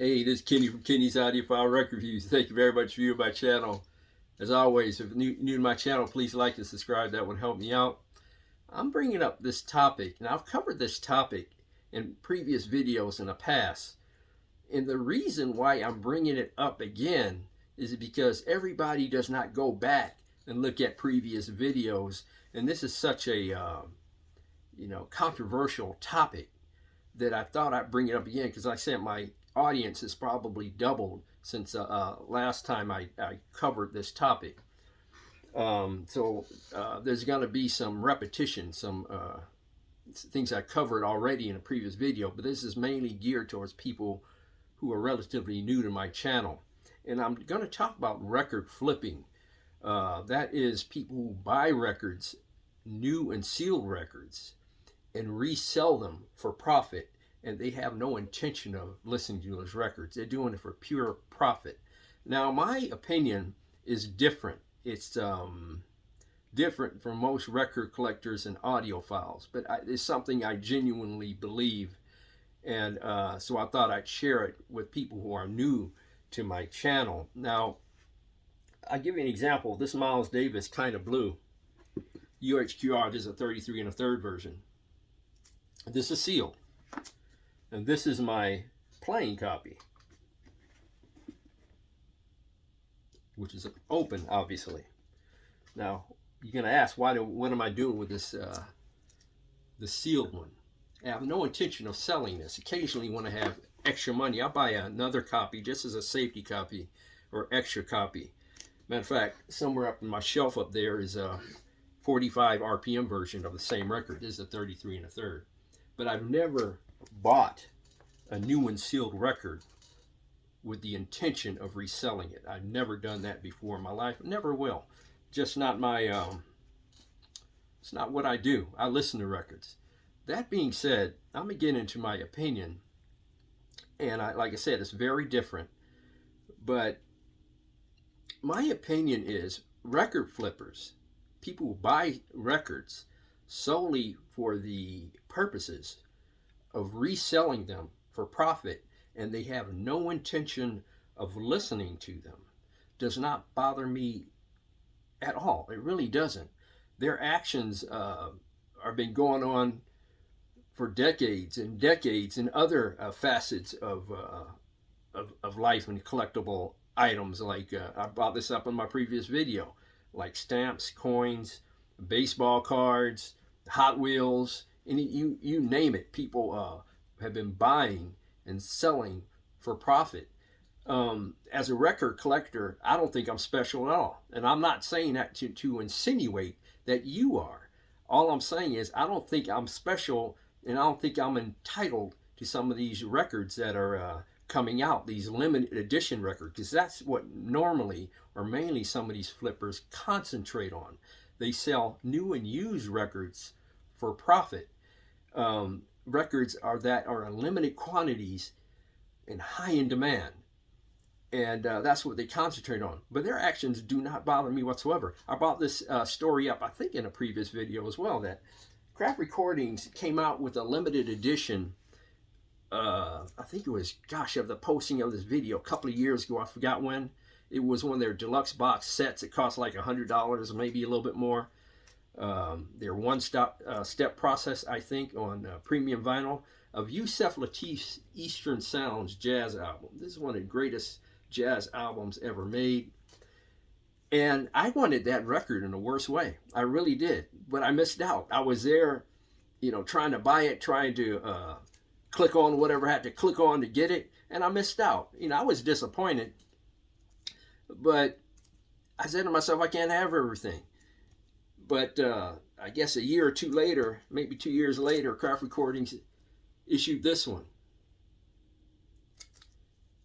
Hey, this is Kenny from Kenny's Audiophile Record Reviews. Thank you very much for viewing my channel. As always, if you're new to my channel, please like and subscribe. That would help me out. I'm bringing up this topic, and I've covered this topic in previous videos in the past. And the reason why I'm bringing it up again is because everybody does not go back and look at previous videos. And this is such a controversial topic that I thought I'd bring it up again, because like I said, my audience has probably doubled since last time I covered this topic. So there's going to be some repetition, some things I covered already in a previous video, but this is mainly geared towards people who are relatively new to my channel. And I'm going to talk about record flipping. That is people who buy records, new and sealed records, and resell them for profit, and they have no intention of listening to those records. They're doing it for pure profit. Now, my opinion is different. It's different from most record collectors and audiophiles, but it's something I genuinely believe, and so I thought I'd share it with people who are new to my channel. Now, I'll give you an example. This Miles Davis Kind of Blue UHQR, this is a 33 1/3 version. This is sealed, and this is my playing copy, which is open, obviously. Now you're gonna ask, what am I doing with this the sealed one? I have no intention of selling this. Occasionally when I have extra money, I'll buy another copy just as a safety copy or extra copy. Matter of fact, somewhere up in my shelf up there is a 45 RPM version of the same record. This is a 33 1/3. But I've never bought a new and sealed record with the intention of reselling it. I've never done that before in my life. Never will. Just not my, it's not what I do. I listen to records. That being said, I'm going to get into my opinion. And like I said, it's very different. But my opinion is record flippers, people who buy records solely for the purposes of reselling them for profit, and they have no intention of listening to them, does not bother me at all. It really doesn't. Their actions are been going on for decades and decades in other facets of life and collectible items. Like I brought this up in my previous video, like stamps, coins, baseball cards, Hot Wheels, and you name it. People have been buying and selling for profit. As a record collector, I don't think I'm special at all. And I'm not saying that to insinuate that you are. All I'm saying is I don't think I'm special, and I don't think I'm entitled to some of these records that are coming out, these limited edition records, because that's what normally or mainly some of these flippers concentrate on. They sell new and used records for profit. Records that are in limited quantities and high in demand, and that's what they concentrate on. But their actions do not bother me whatsoever. I brought this story up, I think, in a previous video as well, that Craft Recordings came out with a limited edition. I think it was, gosh, of the posting of this video a couple of years ago. I forgot when. It was one of their deluxe box sets. It cost like $100 or maybe a little bit more. Their one-step process, I think, on premium vinyl of Yusef Lateef's Eastern Sounds jazz album. This is one of the greatest jazz albums ever made. And I wanted that record in the worst way. I really did. But I missed out. I was there, trying to buy it, trying to click on whatever I had to click on to get it. And I missed out. I was disappointed. But I said to myself, I can't have everything. But I guess a year or two later, maybe 2 years later, Craft Recordings issued this one.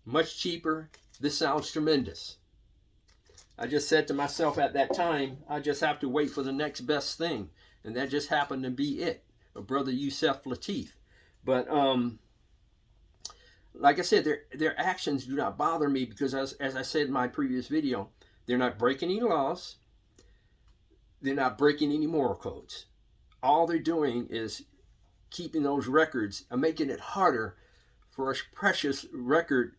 Much cheaper. This sounds tremendous. I just said to myself at that time, I just have to wait for the next best thing. And that just happened to be it. A brother Yusef Lateef. But like I said, their actions do not bother me because, as I said in my previous video, they're not breaking any laws. They're not breaking any moral codes. All they're doing is keeping those records and making it harder for a precious record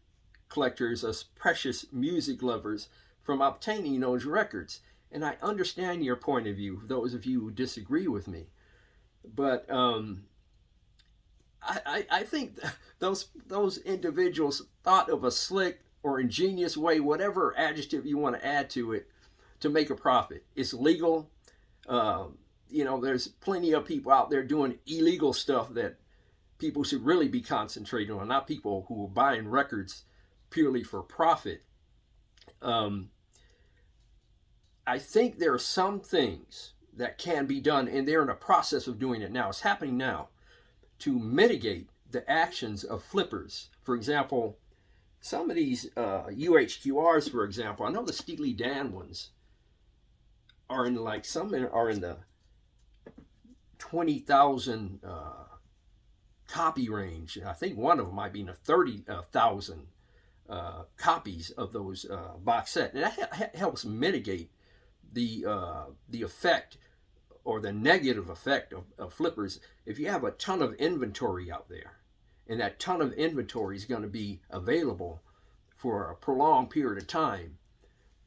collectors, us precious music lovers, from obtaining those records. And I understand your point of view, those of you who disagree with me. But I think those individuals thought of a slick or ingenious way, whatever adjective you want to add to it, to make a profit. It's legal. You know, there's plenty of people out there doing illegal stuff that people should really be concentrating on, not people who are buying records purely for profit. I think there are some things that can be done, and they're in the process of doing it now. It's happening now, to mitigate the actions of flippers. For example, some of these UHQRs, for example, I know the Steely Dan ones are in, like, some are in the 20,000 copy range. I think one of them might be in the 30,000 copies of those box set. And that helps mitigate the effect, or the negative effect of flippers. If you have a ton of inventory out there, and that ton of inventory is going to be available for a prolonged period of time,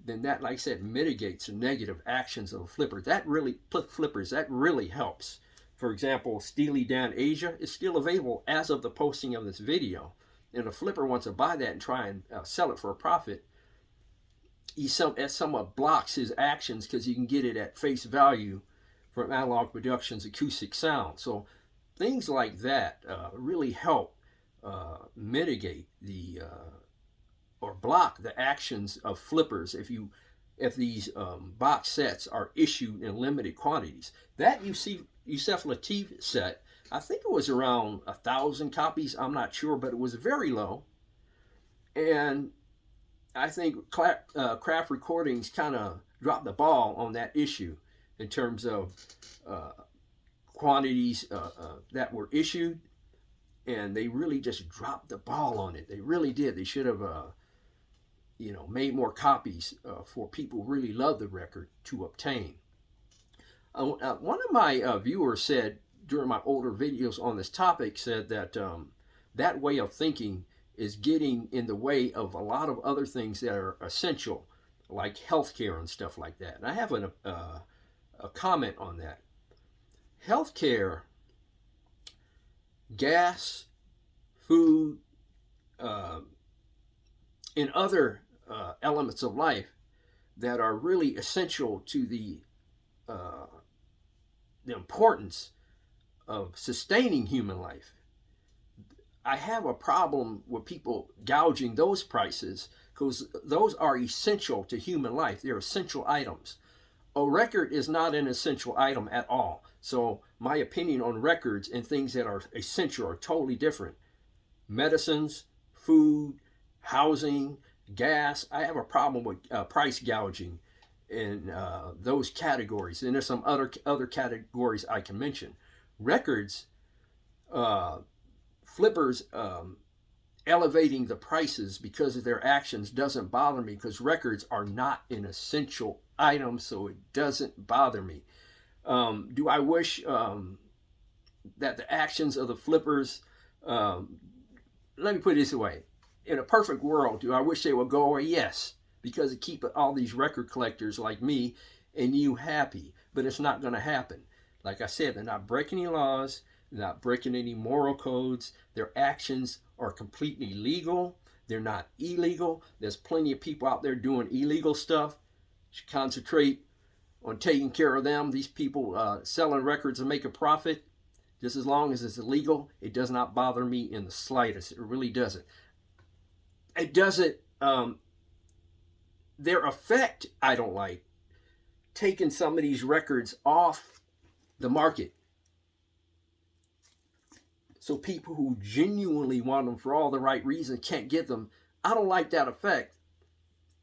then that, like I said, mitigates the negative actions of a flipper. That really, flippers, that really helps. For example, Steely Dan Asia is still available as of the posting of this video. And if a flipper wants to buy that and try and sell it for a profit, that somewhat blocks his actions, because you can get it at face value from Analog Productions Acoustic Sound. So things like that really help mitigate the or block the actions of flippers if these box sets are issued in limited quantities. That Yusef Lateef set, I think it was around 1,000 copies. I'm not sure, but it was very low. And I think Craft Recordings kind of dropped the ball on that issue in terms of quantities that were issued, and they really just dropped the ball on it. They really did. They should have, you know, made more copies for people who really love the record to obtain. One of my viewers said during my older videos on this topic, said that that way of thinking is getting in the way of a lot of other things that are essential, like healthcare and stuff like that. And I have a comment on that. Healthcare, gas, food, and other elements of life that are really essential to the importance of sustaining human life. I have a problem with people gouging those prices, because those are essential to human life. They're essential items. A record is not an essential item at all. So my opinion on records and things that are essential are totally different. Medicines, food, housing, gas. I have a problem with price gouging in those categories. And there's some other categories I can mention. Records, flippers elevating the prices because of their actions doesn't bother me, because records are not an essential item, so it doesn't bother me. Do I wish that the actions of the flippers, let me put it this way, in a perfect world, do I wish they would go away? Yes, because it keeps all these record collectors like me and you happy, but it's not going to happen. Like I said, they're not breaking any laws, they're not breaking any moral codes. Their actions are completely legal. They're not illegal. There's plenty of people out there doing illegal stuff. You should concentrate on taking care of them. These people selling records and make a profit, just as long as it's illegal, it does not bother me in the slightest. It really doesn't. It doesn't, their effect I don't like, taking some of these records off the market. So people who genuinely want them for all the right reasons can't get them. I don't like that effect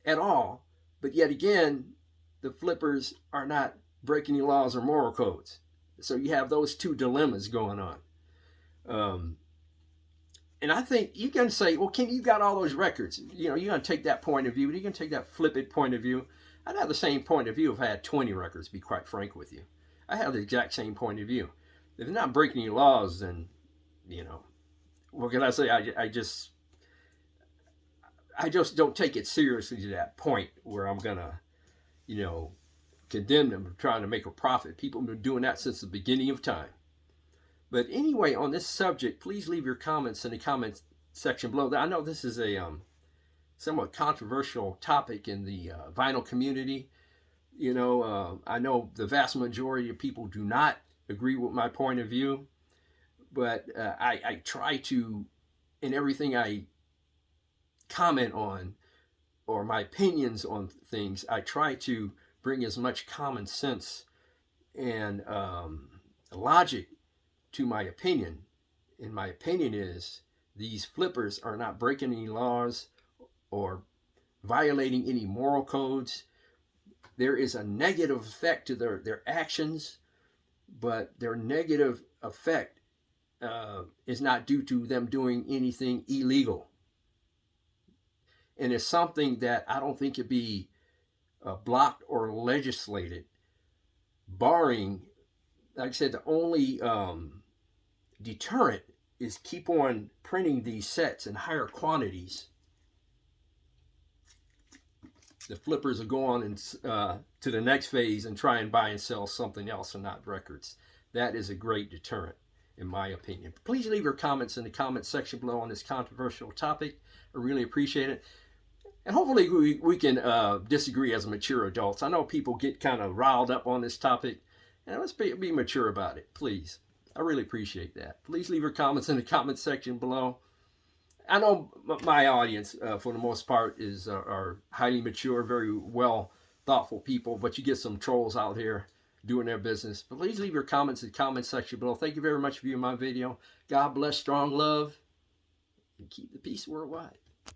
at all. But yet again, the flippers are not breaking any laws or moral codes. So you have those two dilemmas going on. And I think you can say, well, Ken, you got all those records. You know, you're going to take that point of view. You're going to take that flippant point of view. I'd have the same point of view if I had 20 records, to be quite frank with you. I have the exact same point of view. If they're not breaking any laws, then, you know, what can I say? I just don't take it seriously to that point where I'm gonna, you know, condemn them for trying to make a profit. People have been doing that since the beginning of time. But anyway, on this subject, please leave your comments in the comments section below. I know this is a somewhat controversial topic in the vinyl community. You know, I know the vast majority of people do not agree with my point of view, but I try to, in everything I comment on, or my opinions on things, I try to bring as much common sense and logic to my opinion. And my opinion is these flippers are not breaking any laws or violating any moral codes. There is a negative effect to their actions, but their negative effect is not due to them doing anything illegal. And it's something that I don't think could be blocked or legislated, barring, like I said, the only deterrent is keep on printing these sets in higher quantities. The flippers will go on and to the next phase and try and buy and sell something else and not records. That is a great deterrent, in my opinion. Please leave your comments in the comment section below on this controversial topic. I really appreciate it. And hopefully we can disagree as mature adults. I know people get kind of riled up on this topic. And let's be mature about it, please. I really appreciate that. Please leave your comments in the comment section below. I know my audience, for the most part, are highly mature, very well thoughtful people, but you get some trolls out here doing their business. But please leave your comments in the comment section below. Thank you very much for viewing my video. God bless, strong love, and keep the peace worldwide.